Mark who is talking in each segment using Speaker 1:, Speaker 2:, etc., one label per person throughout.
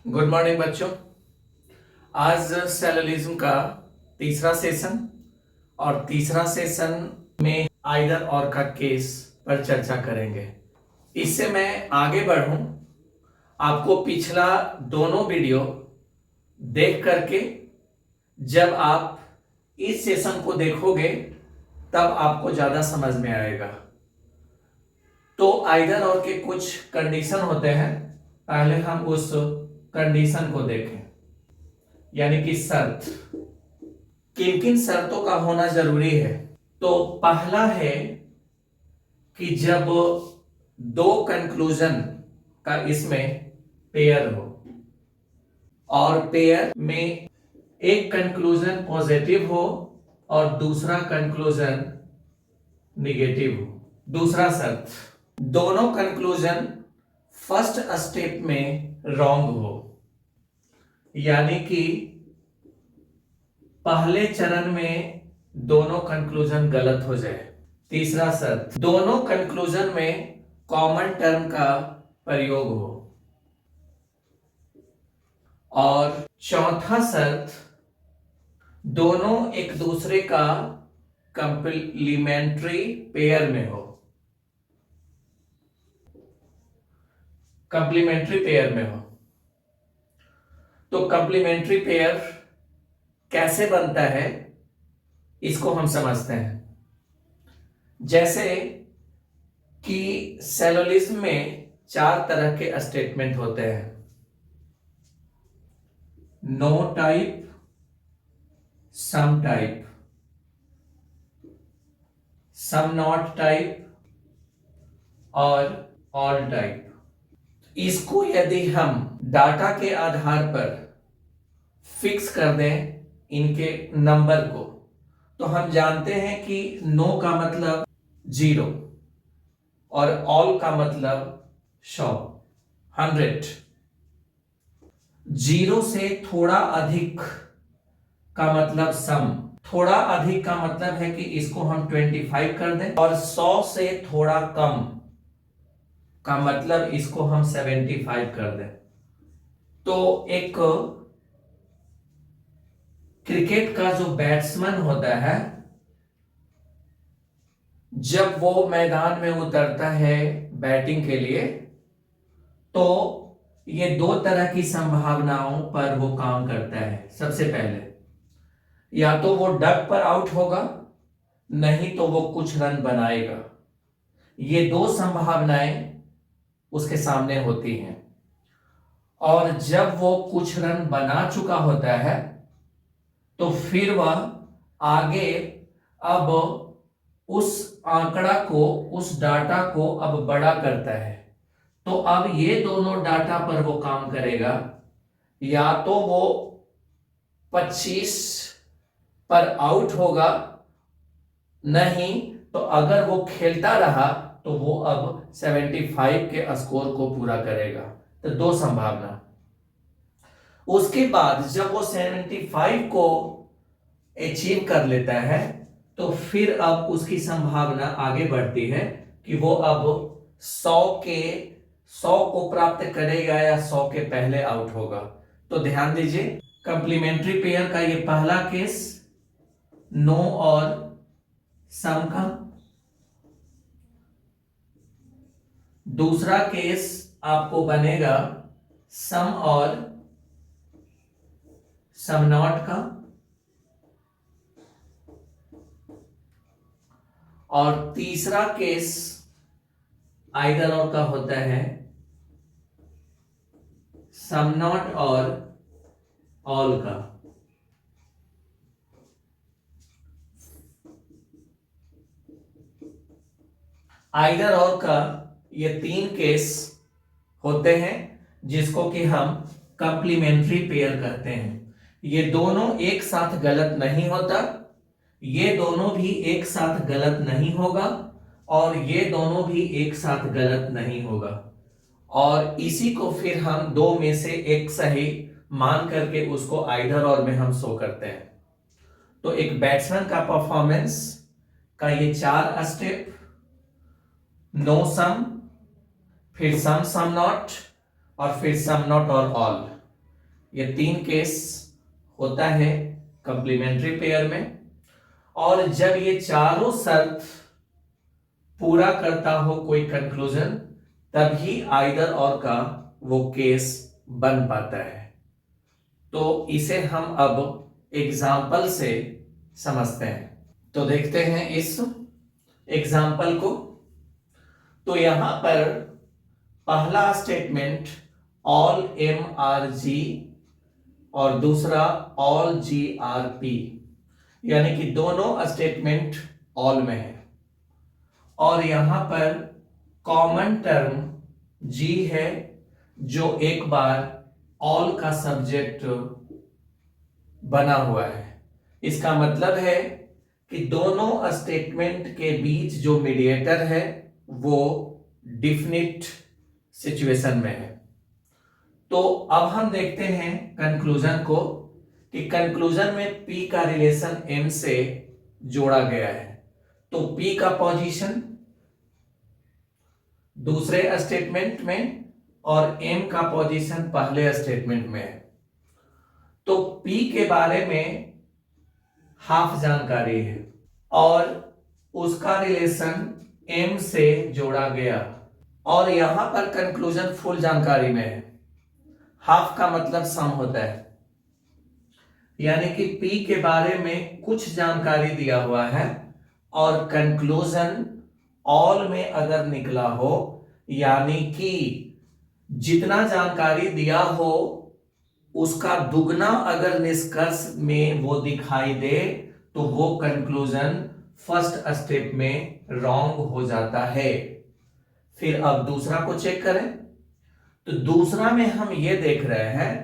Speaker 1: Good morning बच्चों। आज सेलुलिज्म का तीसरा सेशन और तीसरा सेशन में आइदर और का केस पर चर्चा करेंगे। इससे मैं आगे बढ़ूं, आपको पिछला दोनों वीडियो देख करके जब आप इस सेशन को देखोगे तब आपको ज्यादा समझ में आएगा। तो आइदर और के कुछ कंडीशन होते हैं, पहले हम उस कंडीशन को देखें, यानी कि शर्त। किन किन शर्तों का होना जरूरी है? तो पहला है कि जब दो कंक्लूजन का इसमें पेयर हो और पेयर में एक कंक्लूजन पॉजिटिव हो और दूसरा कंक्लूजन निगेटिव हो। दूसरा शर्त, दोनों कंक्लूजन फर्स्ट स्टेप में रॉन्ग हो, यानी कि पहले चरण में दोनों कंक्लूजन गलत हो जाए। तीसरा शर्त, दोनों कंक्लूजन में कॉमन टर्म का प्रयोग हो। और चौथा शर्त, दोनों एक दूसरे का कंप्लीमेंट्री पेयर में हो। कंप्लीमेंट्री पेयर में हो। तो कंप्लीमेंट्री पेयर कैसे बनता है इसको हम समझते हैं। जैसे कि सेलुलिज्म में 4 तरह के स्टेटमेंट होते हैं: no type, some type, some not type और ऑल टाइप। इसको यदि हम डाटा के आधार पर फिक्स कर दें इनके नंबर को, तो हम जानते हैं कि नो का मतलब 0 और ऑल का मतलब 100, 100। 0 से थोड़ा अधिक का मतलब सम, थोड़ा अधिक का मतलब है कि इसको हम 25 कर दें, और 100 से थोड़ा कम का मतलब इसको हम 75 कर दें। तो एक क्रिकेट का जो बैट्समैन होता है, जब वो मैदान में उतरता है बैटिंग के लिए, तो ये 2 तरह की संभावनाओं पर वो काम करता है। सबसे पहले, या तो वो डक पर आउट होगा, नहीं तो वो कुछ रन बनाएगा। ये 2 संभावनाएं उसके सामने होती हैं। और जब वो कुछ रन बना चुका होता है तो फिर वह आगे अब उस आंकड़ा को, उस डाटा को अब बड़ा करता है। तो अब ये दोनों डाटा पर वो काम करेगा, या तो वो 25 पर आउट होगा, नहीं तो अगर वो खेलता रहा तो वो अब 75 के स्कोर को पूरा करेगा। तो 2 संभावना। उसके बाद जब वो 75 को अचीव कर लेता है तो फिर अब उसकी संभावना आगे बढ़ती है कि वो अब 100 को प्राप्त करेगा या 100 के पहले आउट होगा। तो ध्यान दीजिए, कंप्लीमेंट्री पेयर का ये पहला केस नो और सम का। दूसरा केस आपको बनेगा सम और सम नॉट का। और तीसरा केस आइदर और का होता है सम नॉट और ऑल का। आइदर और का ये 3 केस होते हैं जिसको कि हम कंप्लीमेंट्री पेयर कहते हैं। ये दोनों एक साथ गलत नहीं होता, ये दोनों भी एक साथ गलत नहीं होगा, और ये दोनों भी एक साथ गलत नहीं होगा। और इसी को फिर हम 2 में से एक सही मान करके उसको आइदर और में हम शो करते हैं। तो एक बैट्समैन का परफॉर्मेंस का ये 4 स्टेप, नो सम, फिर सम सम नॉट, और फिर सम नॉट और ऑल। ये 3 केस होता है कंप्लीमेंट्री पेयर में, और जब ये चारों शर्त पूरा करता हो कोई कंक्लूजन, तभी आइदर और का वो केस बन पाता है। तो इसे हम अब एग्जाम्पल से समझते हैं। तो देखते हैं इस एग्जाम्पल को। तो यहां पर पहला statement all M R G और दूसरा ऑल जी आर पी, यानी कि दोनों स्टेटमेंट ऑल में है, और यहां पर कॉमन टर्म जी है जो एक बार ऑल का सब्जेक्ट बना हुआ है। इसका मतलब है कि दोनों स्टेटमेंट के बीच जो मीडिएटर है वो डिफिनिट सिचुएशन में है। तो अब हम देखते हैं कंक्लूजन को, कि कंक्लूजन में P का रिलेशन M से जोड़ा गया है। तो P का पोजीशन दूसरे स्टेटमेंट में और M का पोजीशन पहले स्टेटमेंट में है। तो P के बारे में हाफ जानकारी है और उसका रिलेशन M से जोड़ा गया, और यहां पर कंक्लूजन फुल जानकारी में है। हाफ का मतलब सम होता है, यानी कि P के बारे में कुछ जानकारी दिया हुआ है और कंक्लूजन ऑल में अगर निकला हो, यानी कि जितना जानकारी दिया हो उसका दुगना अगर निष्कर्ष में वो दिखाई दे, तो वो कंक्लूजन फर्स्ट स्टेप में रॉन्ग हो जाता है। फिर अब दूसरा को चेक करें। तो दूसरा में हम ये देख रहे हैं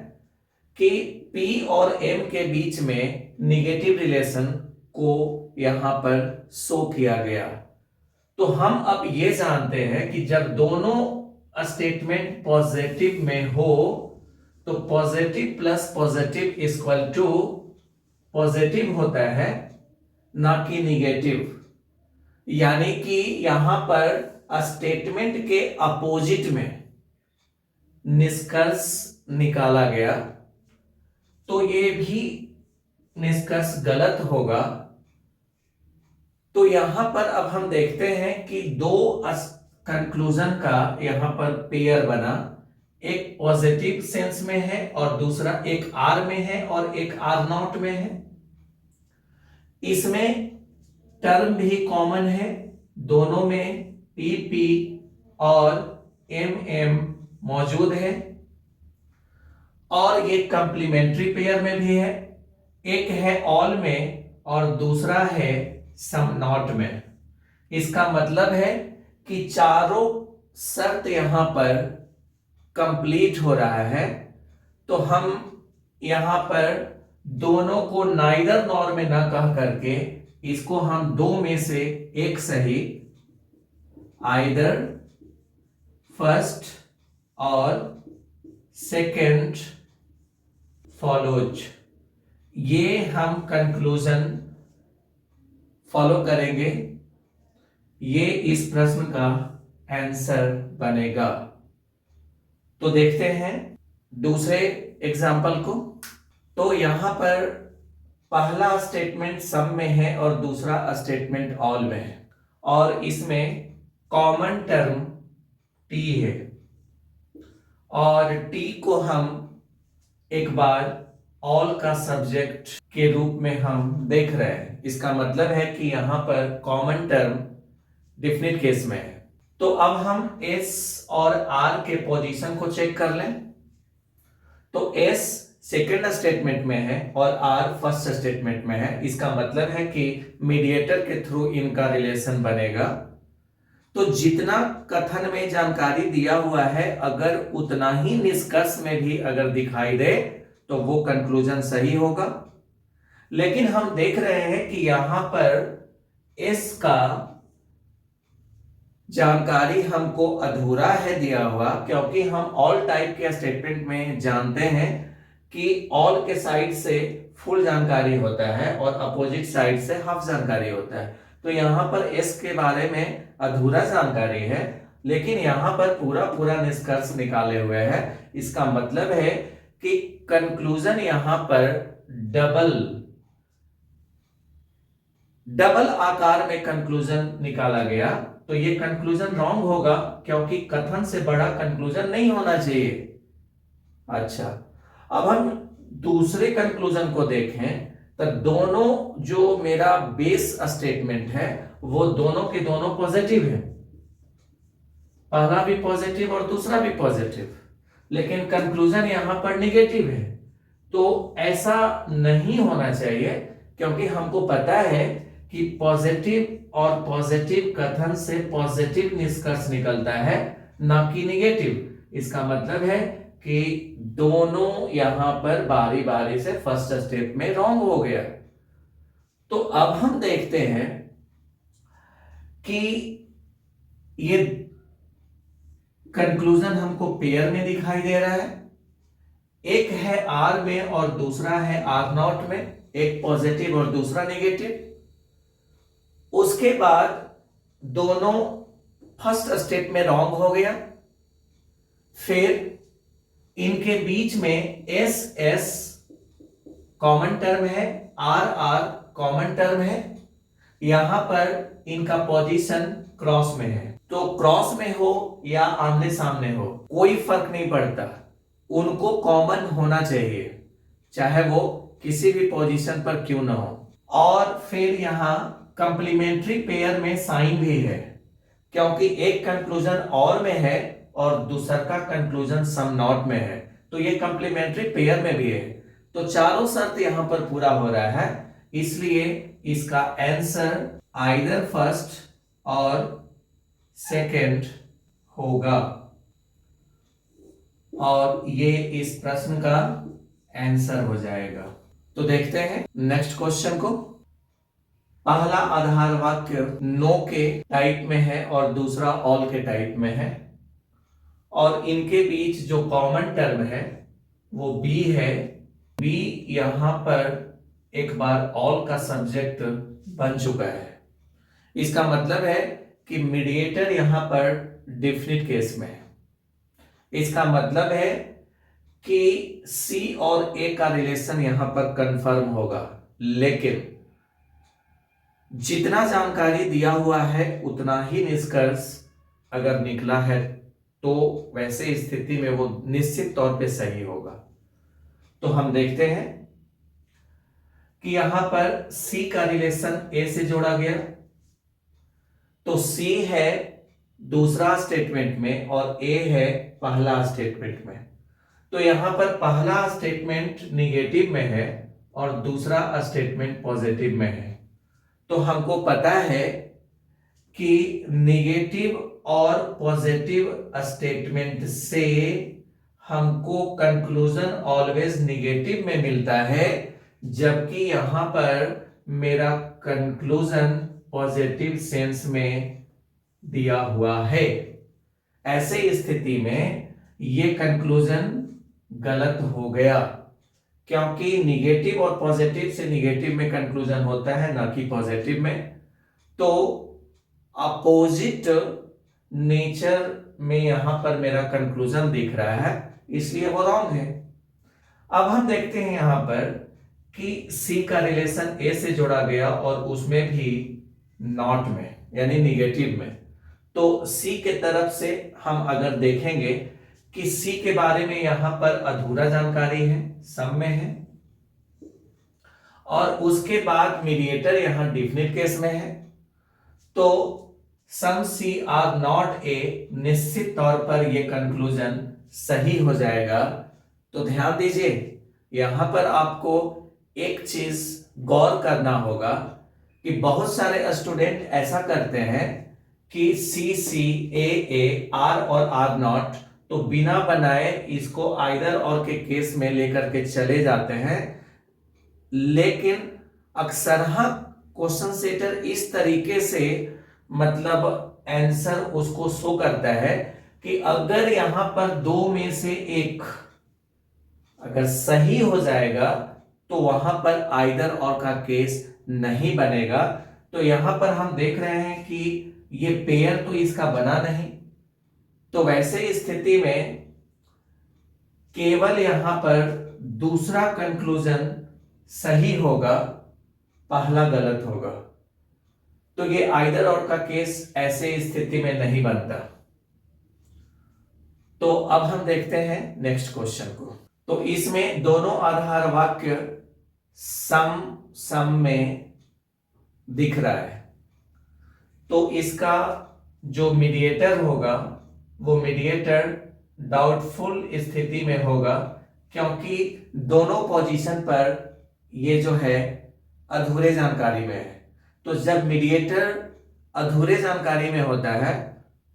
Speaker 1: कि P और M के बीच में निगेटिव रिलेशन को यहां पर शो किया गया। तो हम अब ये जानते हैं कि जब दोनों स्टेटमेंट पॉजिटिव में हो तो positive plus positive equal to positive होता है, ना कि निगेटिव। यानी कि यहां पर स्टेटमेंट के अपोजिट में निष्कर्ष निकाला गया, तो ये भी निष्कर्ष गलत होगा। तो यहां पर अब हम देखते हैं कि दो कंक्लूजन का यहां पर पेयर बना, एक पॉजिटिव सेंस में है और दूसरा एक आर में है और एक आर नॉट में है। इसमें टर्म भी कॉमन है, दोनों में पी और एम मौजूद है, और ये कंप्लीमेंट्री पेयर में भी है। एक है ऑल में और दूसरा है सम नॉट में। इसका मतलब है कि चारों शर्त यहां पर कंप्लीट हो रहा है। तो हम यहां पर दोनों को नाइदर नॉर में ना कह करके इसको हम दो में से एक सही, आइदर फर्स्ट और सेकंड फॉलोज, ये हम कंक्लूजन फॉलो करेंगे। ये इस प्रश्न का आंसर बनेगा। तो देखते हैं दूसरे एग्जाम्पल को। तो यहां पर पहला स्टेटमेंट सम में है और दूसरा स्टेटमेंट ऑल में है, और इसमें कॉमन टर्म टी है, और टी को हम एक बार ऑल का सब्जेक्ट के रूप में हम देख रहे हैं। इसका मतलब है कि यहां पर कॉमन टर्म डिफिनिट केस में है। तो अब हम एस और आर के पोजीशन को चेक कर लें। तो एस सेकेंड स्टेटमेंट में है और आर फर्स्ट स्टेटमेंट में है। इसका मतलब है कि मीडिएटर के थ्रू इनका रिलेशन बनेगा। तो जितना कथन में जानकारी दिया हुआ है, अगर उतना ही निष्कर्ष में भी अगर दिखाई दे तो वो कंक्लूजन सही होगा। लेकिन हम देख रहे हैं कि यहां पर एस का जानकारी हमको अधूरा है दिया हुआ, क्योंकि हम ऑल टाइप के स्टेटमेंट में जानते हैं कि ऑल के साइड से फुल जानकारी होता है और अपोजिट साइड से हाफ जानकारी होता है। तो यहां पर एस के बारे में अधूरा जानकारी है, लेकिन यहां पर पूरा निष्कर्ष निकाले हुए हैं। इसका मतलब है कि कंक्लूजन यहां पर डबल आकार में कंक्लूजन निकाला गया, तो ये कंक्लूजन रॉन्ग होगा, क्योंकि कथन से बड़ा कंक्लूजन नहीं होना चाहिए। अच्छा, अब हम दूसरे कंक्लूजन को देखें, तो दोनों जो मेरा बेस स्टेटमेंट है वो दोनों के दोनों पॉजिटिव है, पहला भी पॉजिटिव और दूसरा भी पॉजिटिव, लेकिन कंक्लूजन यहां पर निगेटिव है। तो ऐसा नहीं होना चाहिए, क्योंकि हमको पता है कि पॉजिटिव और पॉजिटिव कथन से पॉजिटिव निष्कर्ष निकलता है, ना कि निगेटिव। इसका मतलब है कि दोनों यहां पर बारी बारी से फर्स्ट स्टेप में रॉन्ग हो गया। तो अब हम देखते हैं कि ये कंक्लूजन हमको पेयर में दिखाई दे रहा है, एक है आर में और दूसरा है आर नॉट में, एक पॉजिटिव और दूसरा नेगेटिव। उसके बाद दोनों फर्स्ट स्टेप में रॉन्ग हो गया, फिर इनके बीच में एस एस कॉमन टर्म है, आर आर कॉमन टर्म है, यहां पर इनका पोजीशन क्रॉस में है। तो क्रॉस में हो या आमने सामने हो कोई फर्क नहीं पड़ता, उनको कॉमन होना चाहिए, चाहे वो किसी भी पोजीशन पर क्यों ना हो। और फिर यहां कंप्लीमेंट्री पेयर में साइन भी है, क्योंकि एक कंक्लूजन और में है और दूसरा का कंक्लूजन सम नॉट में है, तो ये कंप्लीमेंट्री पेयर में भी है। तो चारों शर्त यहां पर पूरा हो रहा है, इसलिए इसका आंसर आइदर फर्स्ट और सेकंड होगा, और ये इस प्रश्न का आंसर हो जाएगा। तो देखते हैं नेक्स्ट क्वेश्चन को। पहला आधार वाक्य नो के टाइप में है और दूसरा ऑल के टाइप में है, और इनके बीच जो कॉमन टर्म है वो बी है। बी यहां पर एक बार ऑल का सब्जेक्ट बन चुका है, इसका मतलब है कि मीडिएटर यहां पर डेफिनिट केस में है। इसका मतलब है कि सी और ए का रिलेशन यहां पर कंफर्म होगा, लेकिन जितना जानकारी दिया हुआ है उतना ही निष्कर्ष अगर निकला है तो वैसे स्थिति में वो निश्चित तौर पे सही होगा। तो हम देखते हैं कि यहां पर सी का रिलेशन ए से जोड़ा गया, तो सी है दूसरा स्टेटमेंट में और ए है पहला स्टेटमेंट में। तो यहां पर पहला स्टेटमेंट निगेटिव में है और दूसरा स्टेटमेंट पॉजिटिव में है। तो हमको पता है कि निगेटिव और पॉजिटिव स्टेटमेंट से हमको कंक्लूजन ऑलवेज निगेटिव में मिलता है, जबकि यहां पर मेरा कंक्लूजन पॉजिटिव सेंस में दिया हुआ है। ऐसे स्थिति में ये कंक्लूजन गलत हो गया, क्योंकि निगेटिव और पॉजिटिव से निगेटिव में कंक्लूजन होता है, ना कि पॉजिटिव में। तो अपोजिट नेचर में यहां पर मेरा कंक्लूजन दिख रहा है, इसलिए वो रॉन्ग है। अब हम देखते हैं यहां पर कि सी का रिलेशन ए से जोड़ा गया और उसमें भी नॉट में यानी निगेटिव में। तो सी के तरफ से हम अगर देखेंगे कि सी के बारे में यहां पर अधूरा जानकारी है, सम में है, और उसके बाद मीडिएटर यहां डेफिनिट केस में है। तो सम सी आर नॉट ए, निश्चित तौर पर यह कंक्लूजन सही हो जाएगा। तो ध्यान दीजिए, यहां पर आपको एक चीज गौर करना होगा कि बहुत सारे स्टूडेंट ऐसा करते हैं कि सी सी ए ए आर और आर नॉट, तो बिना बनाए इसको आइदर और के केस में लेकर के चले जाते हैं। लेकिन अक्सर क्वेश्चन सेटर इस तरीके से मतलब आंसर उसको शो करता है कि अगर यहां पर दो में से एक अगर सही हो जाएगा तो वहां पर आइदर और का केस नहीं बनेगा। तो यहां पर हम देख रहे हैं कि ये पेयर तो इसका बना नहीं, तो वैसे स्थिति में केवल यहां पर दूसरा कंक्लूजन सही होगा, पहला गलत होगा। तो ये आइदर और का केस ऐसे स्थिति में नहीं बनता। तो अब हम देखते हैं नेक्स्ट क्वेश्चन को। तो इसमें दोनों आधार वाक्य सम में दिख रहा है। तो इसका जो मीडिएटर होगा वो मीडिएटर डाउटफुल स्थिति में होगा, क्योंकि दोनों पोजीशन पर ये जो है अधूरे जानकारी में है। तो जब मीडिएटर अधूरे जानकारी में होता है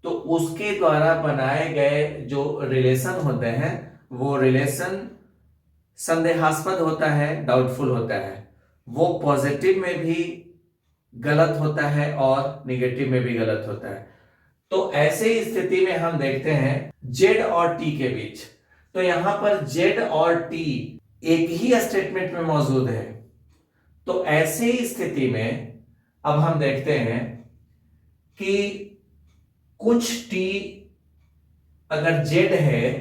Speaker 1: तो उसके द्वारा बनाए गए जो रिलेशन होते हैं वो रिलेशन संदेहास्पद होता है, डाउटफुल होता है। वो पॉजिटिव में भी गलत होता है और निगेटिव में भी गलत होता है। तो ऐसे स्थिति में हम देखते हैं जेड और टी के बीच। तो यहां पर जेड और टी एक ही स्टेटमेंट में मौजूद है। तो ऐसे स्थिति में अब हम देखते हैं कि कुछ टी अगर जेड है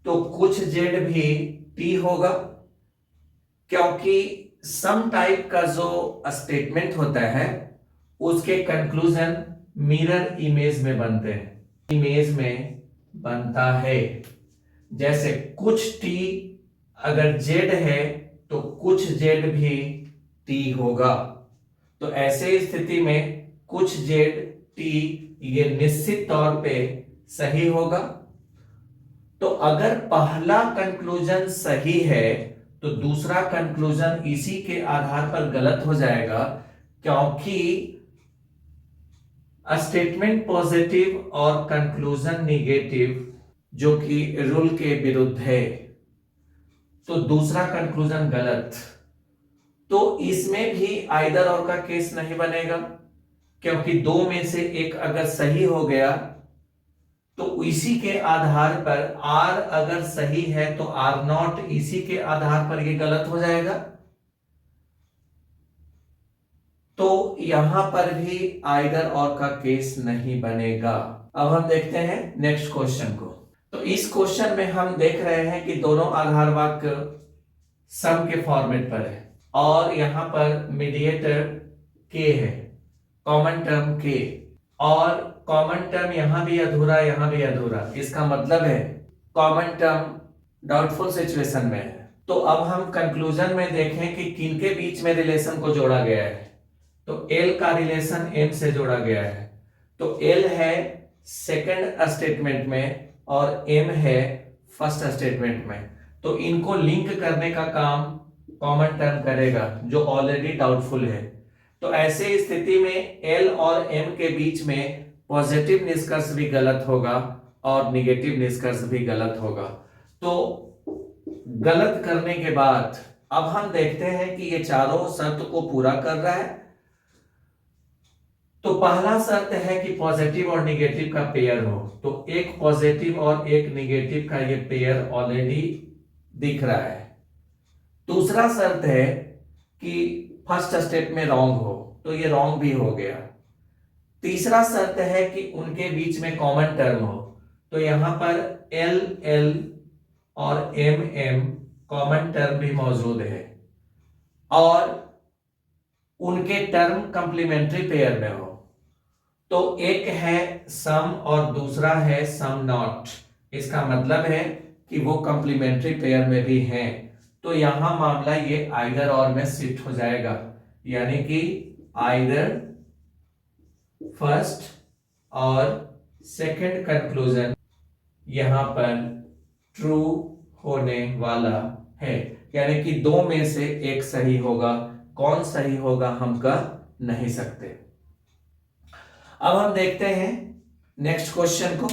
Speaker 1: तो कुछ जेड भी टी होगा, क्योंकि सम टाइप का जो स्टेटमेंट होता है उसके कंक्लूजन मिरर इमेज में बनते हैं, इमेज में बनता है। जैसे कुछ टी अगर जेड है तो कुछ जेड भी टी होगा। तो ऐसे स्थिति में कुछ जेड टी ये निश्चित तौर पे सही होगा। तो अगर पहला कंक्लूजन सही है तो दूसरा कंक्लूजन इसी के आधार पर गलत हो जाएगा, क्योंकि स्टेटमेंट पॉजिटिव और कंक्लूजन निगेटिव जो कि रूल के विरुद्ध है, तो दूसरा कंक्लूजन गलत। तो इसमें भी आइदर और का केस नहीं बनेगा, क्योंकि दो में से एक अगर सही हो गया तो इसी के आधार पर आर अगर सही है तो आर नॉट इसी के आधार पर ये गलत हो जाएगा। तो यहां पर भी आइदर और का केस नहीं बनेगा। अब हम देखते हैं नेक्स्ट क्वेश्चन को। तो इस क्वेश्चन में हम देख रहे हैं कि दोनों आधार वाक्य सम के फॉर्मेट पर है और यहां पर मीडिएटर के है, कॉमन टर्म के, और कॉमन टर्म यहां भी अधूरा यहां भी अधूरा। इसका मतलब है कॉमन टर्म डाउटफुल सिचुएशन में है। तो अब हम कंक्लूजन में देखें कि किनके बीच में रिलेशन को जोड़ा गया है। तो एल का रिलेशन एम से जोड़ा गया है। तो एल है सेकंड स्टेटमेंट में और एम है फर्स्ट स्टेटमेंट में। तो इनको लिंक करने का काम कॉमन टर्म करेगा जो ऑलरेडी डाउटफुल है। तो ऐसे स्थिति में एल और एम के बीच में पॉजिटिव निष्कर्ष भी गलत होगा और निगेटिव निष्कर्ष भी गलत होगा। तो गलत करने के बाद अब हम देखते हैं कि ये चारों शर्त को पूरा कर रहा है। तो पहला शर्त है कि पॉजिटिव और निगेटिव का पेयर हो। तो एक पॉजिटिव और एक निगेटिव का ये पेयर ऑलरेडी दिख रहा है। दूसरा शर्त है कि फर्स्ट स्टेप में रॉन्ग हो, तो ये रॉन्ग भी हो गया। तीसरा शर्त है कि उनके बीच में कॉमन टर्म हो। तो यहां पर एल एल और एम एम कॉमन टर्म भी मौजूद है और उनके टर्म कंप्लीमेंट्री पेयर में हो। तो एक है सम और दूसरा है सम नॉट। इसका मतलब है कि वो कंप्लीमेंट्री पेयर में भी हैं। तो यहां मामला ये आइदर और में शिफ्ट हो जाएगा, यानी कि आइदर फर्स्ट और सेकंड कंक्लूजन यहां पर ट्रू होने वाला है, यानी कि दो में से एक सही होगा। कौन सही होगा हम कह नहीं सकते। अब हम देखते हैं नेक्स्ट क्वेश्चन को।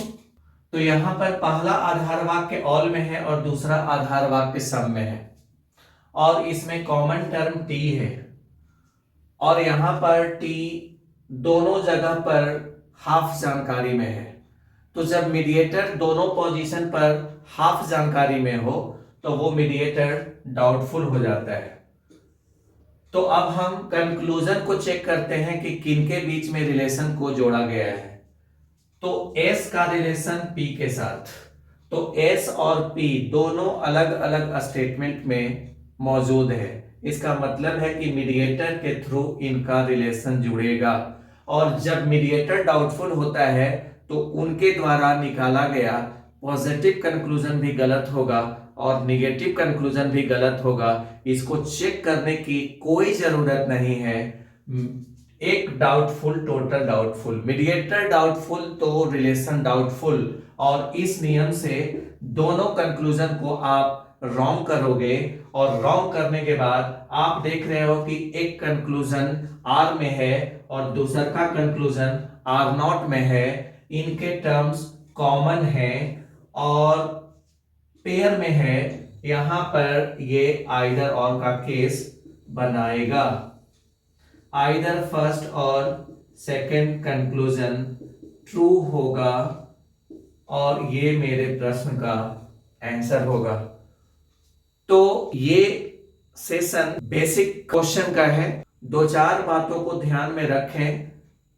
Speaker 1: तो यहां पर पहला आधार वाक्य ऑल में है और दूसरा आधार वाक्य सम में है और इसमें कॉमन टर्म टी है और यहां पर टी दोनों जगह पर हाफ जानकारी में है। तो जब मीडिएटर दोनों पोजीशन पर हाफ जानकारी में हो तो वो मीडिएटर डाउटफुल हो जाता है। तो अब हम कंक्लूजन को चेक करते हैं कि किनके बीच में रिलेशन को जोड़ा गया है। तो एस का रिलेशन पी के साथ, तो एस और पी दोनों अलग अलग स्टेटमेंट में मौजूद है। इसका मतलब है कि मीडिएटर के थ्रू इनका रिलेशन जुड़ेगा, और जब मीडिएटर डाउटफुल होता है तो उनके द्वारा निकाला गया पॉजिटिव कंक्लूजन भी गलत होगा और निगेटिव कंक्लूजन भी गलत होगा। इसको चेक करने की कोई जरूरत नहीं है। एक doubtful, total doubtful, mediator doubtful तो रिलेशन डाउटफुल, और इस नियम से दोनों कंक्लूजन को आप रॉन्ग करोगे, और रॉन्ग करने के बाद आप देख रहे हो कि एक कंक्लूजन आर में है और दूसरा का कंक्लूजन आर नॉट में है। इनके टर्म्स कॉमन है और पेयर में है। यहां पर ये आइदर और का केस बनाएगा। आइदर फर्स्ट और सेकंड कंक्लूजन ट्रू होगा और ये मेरे प्रश्न का आंसर होगा। तो ये सेशन बेसिक क्वेश्चन का है। दो चार बातों को ध्यान में रखें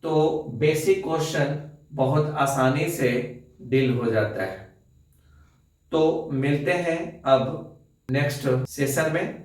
Speaker 1: तो बेसिक क्वेश्चन बहुत आसानी से डील हो जाता है। तो मिलते हैं अब नेक्स्ट सेशन में।